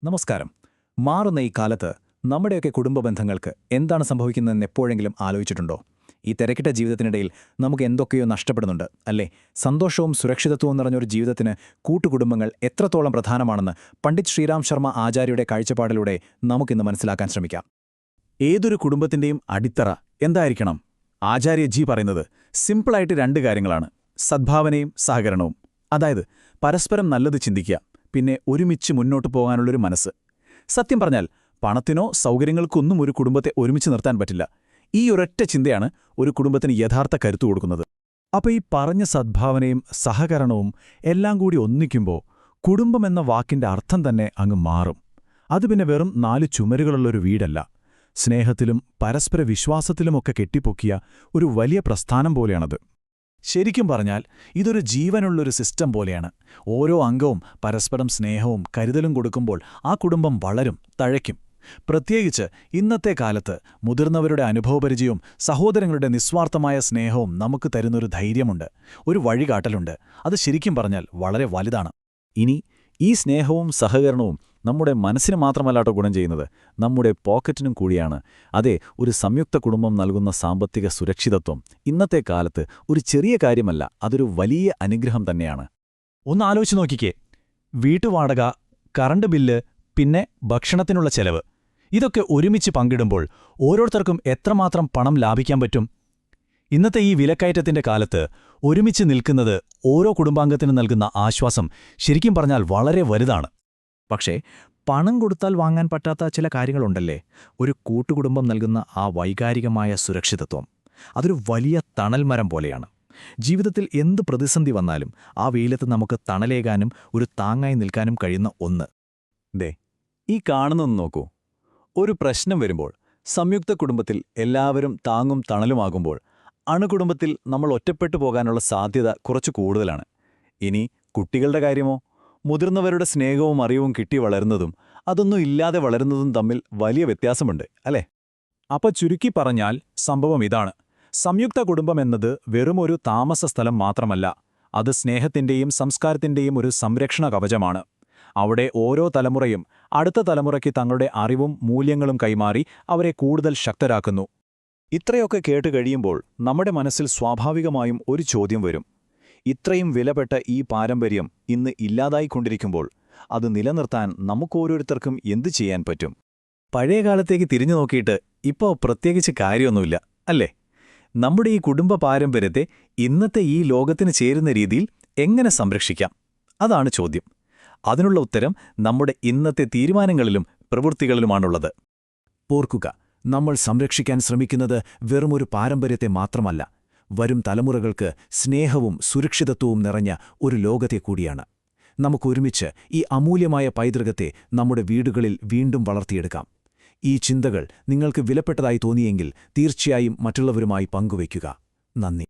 നമസ്കാരം. മാറുന്ന ഈ കാലത്ത് നമ്മുടെയൊക്കെ കുടുംബ ബന്ധങ്ങൾക്ക് എന്താണ് സംഭവിക്കുന്നതെന്ന് എപ്പോഴെങ്കിലും ആലോചിച്ചിട്ടുണ്ടോ? ഈ തിരക്കിട്ട ജീവിതത്തിനിടയിൽ നമുക്ക് എന്തൊക്കെയോ നഷ്ടപ്പെടുന്നുണ്ട്, അല്ലേ? സന്തോഷവും സുരക്ഷിതത്വവും നിറഞ്ഞൊരു ജീവിതത്തിന് കൂട്ടുകുടുംബങ്ങൾ എത്രത്തോളം പ്രധാനമാണെന്ന് പണ്ഡിറ്റ് ശ്രീറാം ശർമ്മ ആചാര്യയുടെ കാഴ്ചപ്പാടിലൂടെ നമുക്കിന്ന് മനസ്സിലാക്കാൻ ശ്രമിക്കാം. ഏതൊരു കുടുംബത്തിന്റെയും അടിത്തറ എന്തായിരിക്കണം? ആചാര്യജി പറയുന്നത് സിമ്പിളായിട്ട് രണ്ട് കാര്യങ്ങളാണ്: സദ്ഭാവനയും സഹകരണവും. അതായത് പരസ്പരം നല്ലത് ചിന്തിക്കുക, പിന്നെ ഒരുമിച്ച് മുന്നോട്ടു പോകാനുള്ളൊരു മനസ്സ്. സത്യം പറഞ്ഞാൽ പണത്തിനോ സൗകര്യങ്ങൾക്കൊന്നും ഒരു കുടുംബത്തെ ഒരുമിച്ച് നിർത്താൻ പറ്റില്ല. ഈ ഒരൊറ്റ ചിന്തയാണ് ഒരു കുടുംബത്തിന് യഥാർത്ഥ കരുത്തു കൊടുക്കുന്നത്. അപ്പോൾ ഈ പറഞ്ഞ സദ്ഭാവനയും സഹകരണവും എല്ലാം കൂടി ഒന്നിക്കുമ്പോൾ കുടുംബമെന്ന വാക്കിന്റെ അർത്ഥം തന്നെ അങ്ങ് മാറും. അത് പിന്നെ വെറും 4 ചുമരുകളുള്ളൊരു വീടല്ല, സ്നേഹത്തിലും പരസ്പര വിശ്വാസത്തിലുമൊക്കെ കെട്ടിപ്പൊക്കിയ ഒരു വലിയ പ്രസ്ഥാനം പോലെയാണത്. ശരിക്കും പറഞ്ഞാൽ ഇതൊരു ജീവനുള്ളൊരു സിസ്റ്റം പോലെയാണ്. ഓരോ അംഗവും പരസ്പരം സ്നേഹവും കരുതലും കൊടുക്കുമ്പോൾ ആ കുടുംബം വളരും, തഴയ്ക്കും. പ്രത്യേകിച്ച് ഇന്നത്തെ കാലത്ത് മുതിർന്നവരുടെ അനുഭവപരിചയവും സഹോദരങ്ങളുടെ നിസ്വാർത്ഥമായ സ്നേഹവും നമുക്ക് തരുന്നൊരു ധൈര്യമുണ്ട്, ഒരു വഴികാട്ടലുണ്ട്. അത് ശരിക്കും പറഞ്ഞാൽ വളരെ വലുതാണ്. ഇനി ഈ സ്നേഹവും സഹകരണവും നമ്മുടെ മനസ്സിന് മാത്രമല്ലാട്ടോ ഗുണം ചെയ്യുന്നത്, നമ്മുടെ പോക്കറ്റിനും കൂടിയാണ്. അതെ, ഒരു സംയുക്ത കുടുംബം നൽകുന്ന സാമ്പത്തിക സുരക്ഷിതത്വം ഇന്നത്തെ കാലത്ത് ഒരു ചെറിയ കാര്യമല്ല, അതൊരു വലിയ അനുഗ്രഹം തന്നെയാണ്. ഒന്ന് ആലോചിച്ച് നോക്കിക്കേ. വീട്ടുവാടക, കറണ്ട് ബില്ല്, പിന്നെ ഭക്ഷണത്തിനുള്ള ചെലവ്, ഇതൊക്കെ ഒരുമിച്ച് പങ്കിടുമ്പോൾ ഓരോരുത്തർക്കും എത്രമാത്രം പണം ലാഭിക്കാൻ പറ്റും? ഇന്നത്തെ ഈ വിലക്കയറ്റത്തിന്റെ കാലത്ത് ഒരുമിച്ച് നിൽക്കുന്നത് ഓരോ കുടുംബാംഗത്തിനും നൽകുന്ന ആശ്വാസം ശരിക്കും പറഞ്ഞാൽ വളരെ വലുതാണ്. പക്ഷേ പണം കൊടുത്താൽ വാങ്ങാൻ പറ്റാത്ത ചില കാര്യങ്ങളുണ്ടല്ലേ? ഒരു കൂട്ടുകുടുംബം നൽകുന്ന ആ വൈകാരികമായ സുരക്ഷിതത്വം, അതൊരു വലിയ തണൽമരം പോലെയാണ്. ജീവിതത്തിൽ എന്ത് പ്രതിസന്ധി വന്നാലും ആ വെയിലത്ത് നമുക്ക് തണലേകാനും ഒരു താങ്ങായി നിൽക്കാനും കഴിയുന്ന ഒന്ന്. ഈ കാണുന്നൊന്ന് നോക്കൂ. ഒരു പ്രശ്നം വരുമ്പോൾ സംയുക്ത കുടുംബത്തിൽ എല്ലാവരും താങ്ങും തണലുമാകുമ്പോൾ അണുകുടുംബത്തിൽ നമ്മൾ ഒറ്റപ്പെട്ടു പോകാനുള്ള സാധ്യത കുറച്ചു കൂടുതലാണ്. ഇനി കുട്ടികളുടെ കാര്യമോ? മുതിർന്നവരുടെ സ്നേഹവും അറിവും കിട്ടി വളരുന്നതും അതൊന്നും ഇല്ലാതെ വളരുന്നതും തമ്മിൽ വലിയ വ്യത്യാസമുണ്ട്, അല്ലേ? അപ്പോൾ ചുരുക്കി പറഞ്ഞാൽ സംഭവം ഇതാണ്: സംയുക്ത കുടുംബമെന്നത് വെറുമൊരു താമസ സ്ഥലം മാത്രമല്ല, അത് സ്നേഹത്തിന്റെയും സംസ്കാരത്തിന്റെയും ഒരു സംരക്ഷണ കവചമാണ്. അവിടെ ഓരോ തലമുറയും അടുത്ത തലമുറയ്ക്ക് തങ്ങളുടെ അറിവും മൂല്യങ്ങളും കൈമാറി അവരെ കൂടുതൽ ശക്തരാക്കുന്നു. ഇത്രയൊക്കെ കേട്ട് കഴിയുമ്പോൾ നമ്മുടെ മനസ്സിൽ സ്വാഭാവികമായും ഒരു ചോദ്യം വരും: ഇത്രയും വിലപ്പെട്ട ഈ പാരമ്പര്യം ഇന്ന് ഇല്ലാതായിക്കൊണ്ടിരിക്കുമ്പോൾ അത് നിലനിർത്താൻ നമുക്കോരോരുത്തർക്കും എന്തു ചെയ്യാൻ പറ്റും? പഴയ കാലത്തേക്ക് തിരിഞ്ഞു നോക്കിയിട്ട് ഇപ്പോൾ പ്രത്യേകിച്ച് കാര്യമൊന്നുമില്ല, അല്ലേ? നമ്മുടെ ഈ കുടുംബ പാരമ്പര്യത്തെ ഇന്നത്തെ ഈ ലോകത്തിന് ചേരുന്ന രീതിയിൽ എങ്ങനെ സംരക്ഷിക്കാം? അതാണ് ചോദ്യം. അതിനുള്ള ഉത്തരം നമ്മുടെ ഇന്നത്തെ തീരുമാനങ്ങളിലും പ്രവൃത്തികളിലുമാണുള്ളത്. ഓർക്കുക, നമ്മൾ സംരക്ഷിക്കാൻ ശ്രമിക്കുന്നത് വെറുമൊരു പാരമ്പര്യത്തെ മാത്രമല്ല, വരും തലമുറകൾക്ക് സ്നേഹവും സുരക്ഷിതത്വവും നിറഞ്ഞ ഒരു ലോകത്തെ കൂടിയാണ്. നമുക്കൊരുമിച്ച് ഈ അമൂല്യമായ പൈതൃകത്തെ നമ്മുടെ വീടുകളിൽ വീണ്ടും വളർത്തിയെടുക്കാം. ഈ ചിന്തകൾ നിങ്ങൾക്ക് വിലപ്പെട്ടതായി തോന്നിയെങ്കിൽ തീർച്ചയായും മറ്റുള്ളവരുമായി പങ്കുവയ്ക്കുക. നന്ദി.